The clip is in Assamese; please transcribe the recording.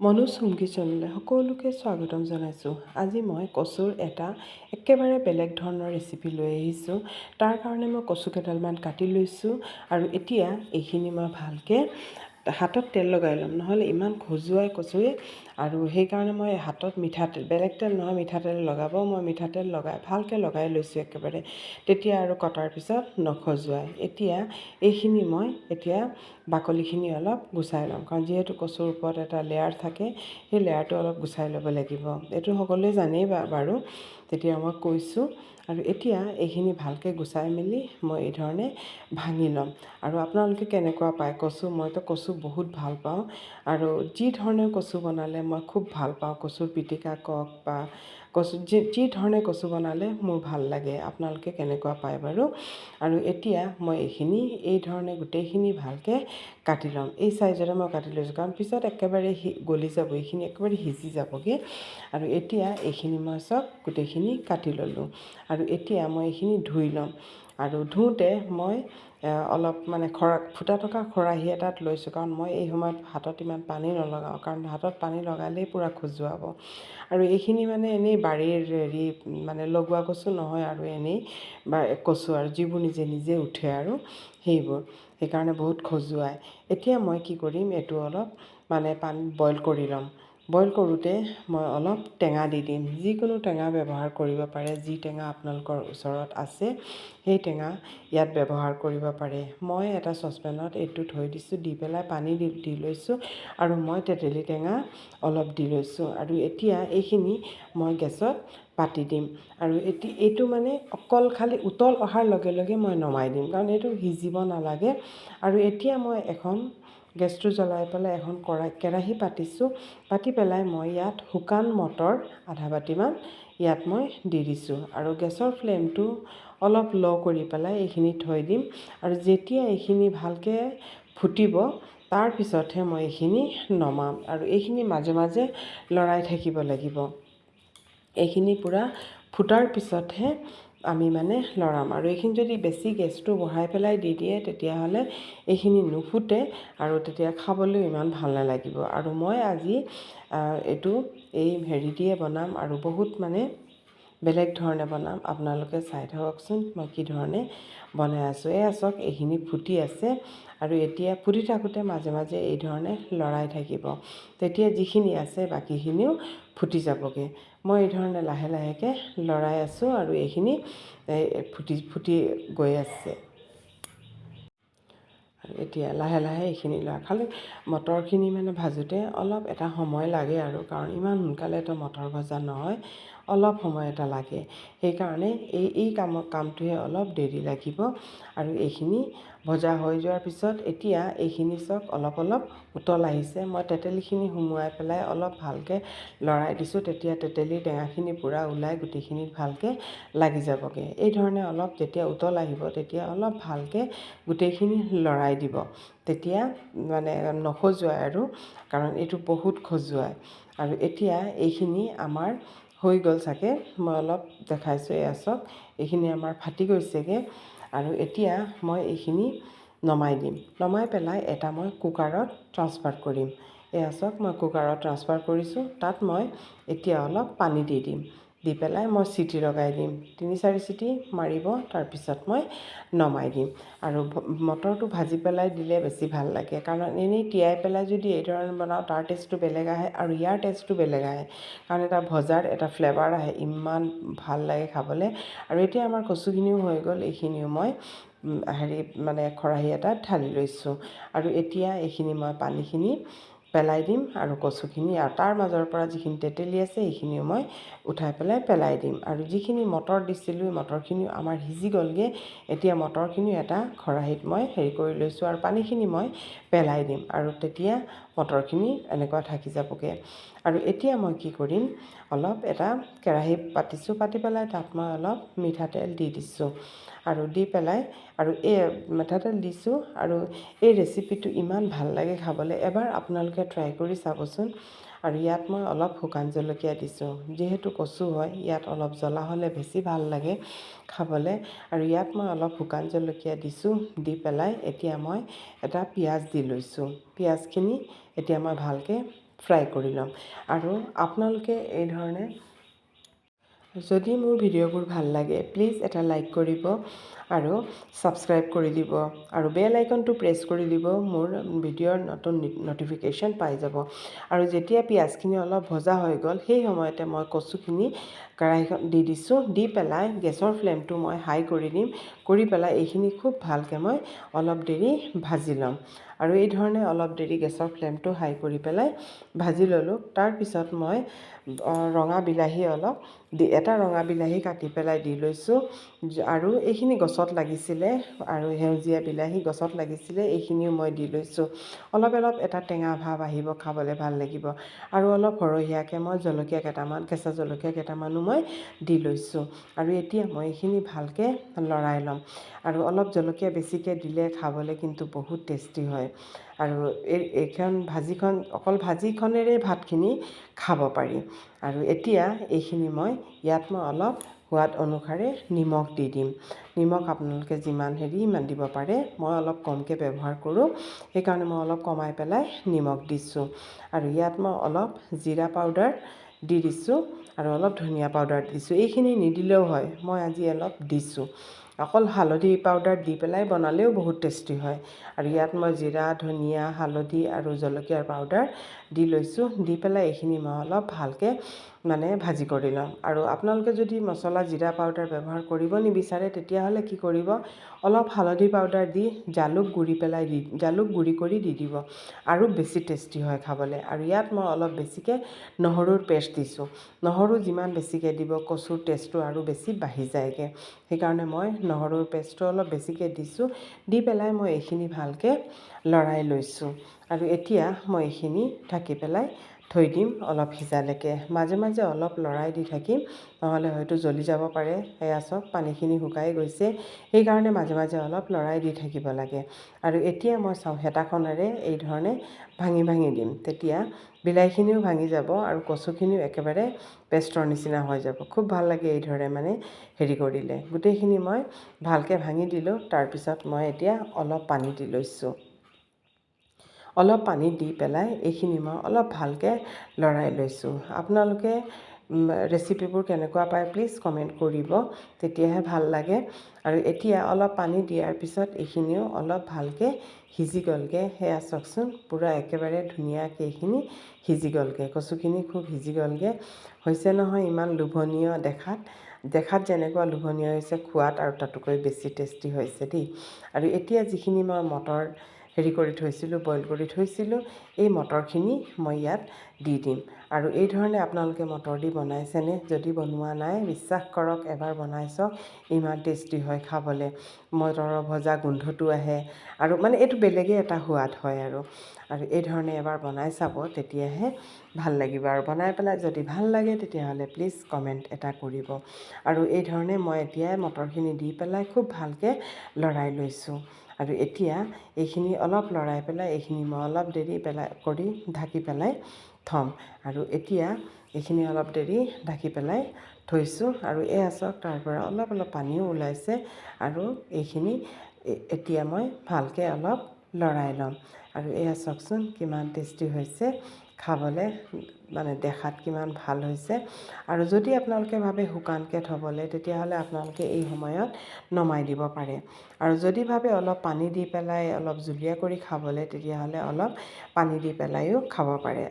মনোজ হোম কিচেনলৈ সকলোকে স্বাগতম জনাইছোঁ। আজি মই কচুৰ এটা একেবাৰে বেলেগ ধৰণৰ ৰেচিপি লৈ আহিছোঁ। তাৰ কাৰণে মই কচু কেইডালমান কাটি লৈছোঁ আৰু এতিয়া এইখিনি মই ভালকৈ হাতত তেল লগাই ল'ম, নহ'লে ইমান খজুৱাই কচুৱে। আৰু সেইকাৰণে মই হাতত মিঠাতেল, বেলেগ তেল নহয়, মিঠাতেল লগাব। মই মিঠাতেল ভালকৈ লগাই লৈছোঁ একেবাৰে, তেতিয়া আৰু কটাৰ পিছত নখজুৱাই। এতিয়া এইখিনি মই বাকলিখিনি অলপ গুচাই ল'ম, কাৰণ যিহেতু কচুৰ ওপৰত এটা লেয়াৰ থাকে, সেই লেয়াৰটো অলপ গুচাই ল'ব লাগিব। এইটো সকলোৱে জানেই বাৰু, তেতিয়া মই কৈছোঁ। আৰু এতিয়া এইখিনি ভালকৈ গুচাই মেলি মই এই ধৰণে ভাঙি ল'ম। আৰু আপোনালোকে কেনেকুৱা পায় কচু? মইতো কচু বহুত ভাল পাওঁ, আৰু যি ধৰণে কচু বনালে মই খুব ভাল পাওঁ। কচুৰ পিটিকা কওক বা কচু যি ধৰণে কচু বনালে মোৰ ভাল লাগে। আপোনালোকে কেনেকুৱা পায় বাৰু? আৰু এতিয়া মই এই ধৰণে গোটেইখিনি ভালকৈ কাটি ল'ম। এই চাইজৰে মই কাটি লৈছোঁ, কাৰণ পিছত একেবাৰে গলি যাব, এইখিনি একেবাৰে সিজি যাবগৈ। আৰু এতিয়া এইখিনি মই গোটেইখিনি কাটি ল'লোঁ। আৰু এতিয়া মই এইখিনি ধুই ল'ম। আৰু ধুওঁতে মই অলপ ফুটা থকা খৰাহী এটাত লৈছোঁ, কাৰণ মই এই সময়ত হাতত ইমান পানী নলগাওঁ, কাৰণ হাতত পানী লগালেই পূৰা খজুৱাব। আৰু এইখিনি এনেই বাৰীৰ লগোৱা কচু নহয়, আৰু এনেই কচু আৰু যিবোৰ নিজে নিজে উঠে আৰু সেইকাৰণে বহুত খজুৱাই। এতিয়া মই কি কৰিম, এইটো অলপ পানীত বইল কৰি ল'ম। বইল কৰোঁতে মই অলপ টেঙা দি দিম। যিকোনো টেঙা ব্যৱহাৰ কৰিব পাৰে, যি টেঙা আপোনালোকৰ ওচৰত আছে সেই টেঙা ইয়াত ব্যৱহাৰ কৰিব পাৰে। মই এটা চচপেনত এইটো থৈ দিছোঁ, দি পেলাই পানী দি লৈছোঁ, আৰু মই তেতেলী টেঙা অলপ দি লৈছোঁ। আৰু এতিয়া এইখিনি মই গেছত পাতি দিম। আৰু এইটো অকল খালি উতল অহাৰ লগে লগে মই নমাই দিম, কাৰণ এইটো সিজিব নালাগে। আৰু এতিয়া মই গেছটো জ্বলাই পেলাই এখন কেৰাহী পাতিছোঁ। পাতি পেলাই মই ইয়াত শুকান মটৰ আধা বাতিমান ইয়াত মই দি দিছোঁ। আৰু গেছৰ ফ্লেমটো অলপ ল' কৰি পেলাই এইখিনি থৈ দিম। আৰু যেতিয়া এইখিনি ভালকৈ ফুটিব, তাৰপিছতহে মই এইখিনি নমাম। আৰু এইখিনি মাজে মাজে লৰাই থাকিব লাগিব। এইখিনি পূৰা ফুটাৰ পিছতহে আমি লৰাম। আৰু এইখিনি যদি বেছি গেছটো বঢ়াই পেলাই দি দিয়ে, তেতিয়াহ'লে এইখিনি নুফুটে, আৰু তেতিয়া খাবলৈও ইমান ভাল নালাগিব। আৰু মই আজি এইটো দিয়ে বনাম, আৰু বহুত বেলেগ ধৰণে বনাম। আপোনালোকে চাই থাককচোন মই কি ধৰণে বনাই আছোঁ। এইখিনি ফুটি আছে, আৰু এতিয়া ফুটি থাকোঁতে মাজে মাজে এই ধৰণে লৰাই থাকিব। তেতিয়া যিখিনি আছে বাকীখিনিও ফুটি যাবগৈ। মই এই ধৰণে লাহে লাহেকৈ লৰাই আছোঁ, আৰু এইখিনি ফুটি গৈ আছে। এতিয়া লাহে লাহে এইখিনি খালি মটৰখিনি ভাজোঁতে অলপ এটা সময় লাগে, আৰু কাৰণ ইমান সোনকালেতো মটৰ ভজা নহয়, অলপ সময় এটা লাগে। সেইকাৰণে এই কামটোহে অলপ দেৰি লাগিব। আৰু এইখিনি ভজা হৈ যোৱাৰ পিছত এতিয়া এইখিনি অলপ অলপ উতল আহিছে। মই তেতেলীখিনি সুমুৱাই পেলাই অলপ ভালকৈ লৰাই দিছোঁ, তেতিয়া তেতেলীৰ টেঙাখিনি পূৰা ওলাই গোটেইখিনিত ভালকৈ লাগি যাবগৈ। এই ধৰণে অলপ যেতিয়া উতল আহিব, তেতিয়া অলপ ভালকৈ গোটেইখিনি লৰাই দিব। তেতিয়া নখজুৱাই, আৰু কাৰণ এইটো বহুত খজুৱাই। আৰু এতিয়া এইখিনি আমাৰ হৈ গ'ল চাগে, মই অলপ দেখাইছোঁ। এইখিনি আমাৰ ফাটি গৈছেগৈ। আৰু এতিয়া মই এইখিনি নমাই দিম। নমাই পেলাই মই কুকাৰত ট্ৰান্সফাৰ কৰিম। মই কুকাৰত ট্ৰান্সফাৰ কৰিছোঁ। তাত মই এতিয়া অলপ পানী দি দিম। দি পেলাই মই চিটি লগাই দিম, 3-4 চিটি মাৰিব, তাৰপিছত মই নমাই দিম। আৰু মটৰটো ভাজি পেলাই দিলে বেছি ভাল লাগে, কাৰণ এনেই তিয়াই পেলাই যদি এই ধৰণে বনাওঁ, তাৰ টেষ্টটো বেলেগ আহে, আৰু ইয়াৰ টেষ্টটো বেলেগ আহে, কাৰণ এটা ভজাৰ এটা ফ্লেভাৰ আহে, ইমান ভাল লাগে খাবলৈ। আৰু এতিয়া আমাৰ কচুখিনিও হৈ গ'ল। এইখিনিও মই খৰাহী এটাত ঢালি লৈছোঁ। আৰু এতিয়া এইখিনি মই পানীখিনি পেলাই দিম, আৰু কচুখিনি আৰু তাৰ মাজৰ পৰা যিখিনি তেতেলী আছে সেইখিনিও মই উঠাই পেলাই দিম। আৰু যিখিনি মটৰ দিছিলোঁ, মটৰখিনিও আমাৰ সিজি গ'লগৈ। এতিয়া মটৰখিনিও এটা খৰাহীত মই কৰি লৈছোঁ, আৰু পানীখিনি মই পেলাই দিম, আৰু তেতিয়া মটৰখিনি এনেকুৱা থাকি যাবগৈ। আৰু এতিয়া মই কি কৰিম, অলপ এটা কেৰাহী পাতিছোঁ, পাতি পেলাই তাত মই অলপ মিঠাতেল দি দিছোঁ। আৰু দি পেলাই মিঠাতেল দিছোঁ। আৰু এই ৰেচিপিটো ইমান ভাল লাগে খাবলৈ, এবাৰ আপোনালোকে ট্ৰাই কৰি চাবচোন। আৰু ইয়াত মই অলপ শুকান জলকীয়া দিছোঁ, যিহেতু কচু হয়, ইয়াত অলপ জ্বলা হ'লে বেছি ভাল লাগে খাবলৈ। আৰু ইয়াত মই অলপ শুকান জলকীয়া দিছোঁ। দি পেলাই এতিয়া মই এটা পিঁয়াজ দি লৈছোঁ। পিঁয়াজখিনি এতিয়া মই ভালকৈ ফ্ৰাই কৰি ল'ম। আৰু আপোনালোকে এই ধৰণে যদি মোৰ ভিডিঅ'বোৰ ভাল লাগে প্লিজ এটা লাইক কৰিব আৰু ছাবস্ক্ৰাইব কৰি দিব আৰু বেল আইকনটো প্ৰেছ কৰি দিব। মোৰ ভিডিঅ'ৰ নতুন ন'টিফিকেশ্যন পাই যাব। আৰু যেতিয়া পিঁয়াজখিনি অলপ ভজা হৈ গ'ল সেই সময়তে মই কচুখিনি কেৰাহীখন দি দিছোঁ। দি পেলাই গেছৰ ফ্লেমটো মই হাই কৰি দিম। কৰি পেলাই এইখিনি খুব ভালকৈ মই অলপ দেৰি ভাজি ল'ম। আৰু এই ধৰণে অলপ দেৰি গেছৰ ফ্লেমটো হাই কৰি পেলাই ভাজি ল'লোঁ। তাৰপিছত মই ৰঙা বিলাহী এটা ৰঙা বিলাহী কাটি পেলাই দি লৈছোঁ। আৰু এইখিনি গছত লাগিছিলে আৰু সেউজীয়া বিলাহী গছত লাগিছিলে এইখিনিও মই দি লৈছোঁ। অলপ এটা টেঙা ভাৱ আহিব, খাবলৈ ভাল লাগিব। আৰু অলপ সৰহীয়াকৈ মই জলকীয়া কেইটামান, কেঁচা জলকীয়া কেইটামানো মই দি লৈছোঁ। আৰু এতিয়া মই এইখিনি ভালকৈ লৰাই ল'ম। আৰু অলপ জলকীয়া বেছিকৈ দিলে খাবলৈ কিন্তু বহুত টেষ্টি হয়। আৰু এইখন ভাজিখন অকল ভাজিখনেৰে ভাতখিনি খাব পাৰি। আৰু এতিয়া এইখিনি মই অলপ সোৱাদ অনুসাৰে নিমখ দি দিম। নিমখ আপোনালোকে যিমান সিমান দিব পাৰে। মই অলপ কমকৈ ব্যৱহাৰ কৰোঁ, সেইকাৰণে মই অলপ কমাই পেলাই নিমখ দিছোঁ। আৰু ইয়াত মই অলপ জিৰা পাউডাৰ দি দিছোঁ আৰু অলপ ধনিয়া পাউডাৰ দিছোঁ। এইখিনি নিদিলেও হয়, মই আজি অলপ দিছোঁ। অকল হালধি পাউডাৰ দি পেলাই বনালেও বহুত টেষ্টি হয়। আৰু ইয়াত মই জিৰা, ধনিয়া, হালধি আৰু জলকীয়াৰ পাউডাৰ দি লৈছোঁ। দি পেলাই এইখিনি মই অলপ ভালকৈ ভাজি কৰি ল'ম। আৰু আপোনালোকে যদি মছলা জিৰা পাউডাৰ ব্যৱহাৰ কৰিব নিবিচাৰে তেতিয়াহ'লে কি কৰিব, অলপ হালধি পাউডাৰ দি জালুক গুড়ি কৰি দি দিব। আৰু বেছি টেষ্টি হয় খাবলৈ। আৰু ইয়াত মই অলপ বেছিকৈ নহৰুৰ পেষ্ট দিছোঁ। নহৰু যিমান বেছিকৈ দিব কচুৰ টেষ্টটো আৰু বেছি বাঢ়ি যায়গৈ। সেইকাৰণে মই নহৰুৰ পেষ্টটো অলপ বেছিকৈ দিছোঁ। দি পেলাই মই এইখিনি ভালকৈ লৰাই লৈছোঁ। আৰু এতিয়া মই এইখিনি ঢাকি পেলাই থৈ দিম অলপ সিজালৈকে। মাজে মাজে অলপ লৰাই দি থাকিম, নহ'লে হয়তো জ্বলি যাব পাৰে। এয়া চাওক পানীখিনি শুকাই গৈছে, সেইকাৰণে মাজে মাজে অলপ লৰাই দি থাকিব লাগে। আৰু এতিয়া মই হেতাখনেৰে এই ধৰণে ভাঙি দিম। তেতিয়া বিলাহীখিনিও ভাঙি যাব আৰু কচুখিনিও একেবাৰে পেষ্টৰ নিচিনা হৈ যাব। খুব ভাল লাগে এই ধৰণে হেৰি কৰিলে। গোটেইখিনি মই ভালকৈ ভাঙি দিলোঁ। তাৰপিছত মই এতিয়া অলপ পানী দি লৈছোঁ। অলপ পানী দি পেলাই এইখিনি মই অলপ ভালকৈ লৰাই লৈছোঁ। আপোনালোকে ৰেচিপিবোৰ কেনেকুৱা পায় প্লিজ কমেণ্ট কৰিব, তেতিয়াহে ভাল লাগে। আৰু এতিয়া অলপ পানী দিয়াৰ পিছত এইখিনিও অলপ ভালকৈ সিজি গ'লগৈ। সেয়া চাওকচোন, পূৰা একেবাৰে ধুনীয়াকৈ এইখিনি সিজি গ'লগৈ। কচুখিনি খুব সিজি গ'লগৈ। হৈছে নহয় ইমান লোভনীয় দেখাত যেনেকুৱা লোভনীয় হৈছে, খোৱাত আৰু তাতোকৈ বেছি টেষ্টি হৈছে দেই। আৰু এতিয়া যিখিনি মই মটৰ বইল কৰি থৈছিলোঁ, এই মটৰখিনি মই ইয়াত দি দিম। আৰু এই ধৰণে আপোনালোকে মটৰ দি বনাইছেনে? যদি বনোৱা নাই বিশ্বাস কৰক, এবাৰ বনাই চাওক, ইমান টেষ্টি হয় খাবলৈ। মটৰৰ ভজা গোন্ধটো আহে আৰু এইটো বেলেগেই এটা সোৱাদ হয়। আৰু এই ধৰণে এবাৰ বনাই চাব, তেতিয়াহে ভাল লাগিব। আৰু বনাই পেলাই যদি ভাল লাগে তেতিয়াহ'লে প্লিজ কমেণ্ট এটা কৰিব। আৰু এই ধৰণে মই এতিয়া মটৰখিনি দি পেলাই খুব ভালকৈ লৰাই লৈছোঁ। আৰু এতিয়া এইখিনি অলপ লৰাই পেলাই এইখিনি মই অলপ দেৰি ঢাকি পেলাই থ'ম। আৰু এতিয়া এইখিনি অলপ দেৰি ঢাকি পেলাই থৈছোঁ। আৰু এয়া চাওক, তাৰ পৰা অলপ পানীও ওলাইছে। আৰু এইখিনি এতিয়া মই ভালকৈ অলপ লৰাই ল'ম। আৰু এয়া চাওকচোন কিমান টেষ্টি হৈছে খাবলৈ, দেখাত কিমান ভাল হৈছে। আৰু যদি আপোনালোকে ভাবে শুকানকৈ থ'বলৈ, তেতিয়াহ'লে আপোনালোকে এই সময়ত নমাই দিব পাৰে। আৰু যদি ভাবে অলপ পানী দি পেলাই অলপ জুলীয়া কৰি খাবলৈ, তেতিয়াহ'লে অলপ পানী দি পেলাইও খাব পাৰে।